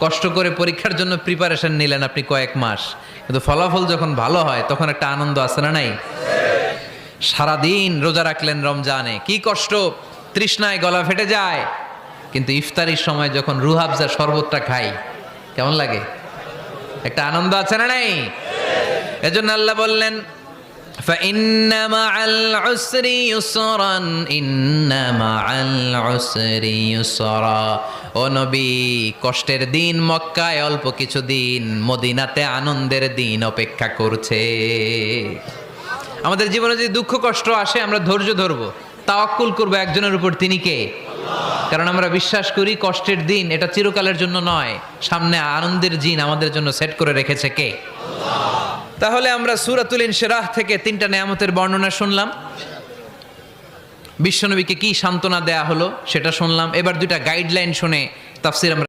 কষ্ট করে পরীক্ষার জন্য প্রিপারেশন নিলেন আপনি কয়েক মাস, কিন্তু ফলাফল যখন ভালো হয় তখন একটা আনন্দ আছে না নাই? সারাদিন রোজা রাখলেন রমজানে, কি কষ্ট, তৃষ্ণায় গলা ফেটে যায়, কিন্তু ইফতারির সময় যখন রুহ আফজা শরবতটা খাই কেমন লাগে? একটা আনন্দ আছে না নাই? এজন্য আল্লাহ বললেন فإن مع العسر يسرا إن مع العسر يسرا ও নবী, কষ্টের দিন মক্কায় অল্প কিছু দিন, মদিনাতে আনন্দের দিন অপেক্ষা করছে। আমাদের জীবনে যদি দুঃখ কষ্ট আসে আমরা ধৈর্য ধরবো, তাওয়াক্কুল করবো একজনের উপর, তিনি কে? কারণ আমরা বিশ্বাস করি কষ্টের দিন এটা চিরকালের জন্য নয়, সামনে আনন্দের দিন আমাদের জন্য সেট করে রেখেছে কে? তাহলে আমরা সূরাতুল ইনশিরাহ থেকে 3টা নেয়ামতের বর্ণনা শুনলাম, বিশ্বনবীকে কি সান্ত্বনা দেয়া হলো সেটা শুনলাম। এবার 2টা গাইডলাইন শুনে তাফসীর আমরা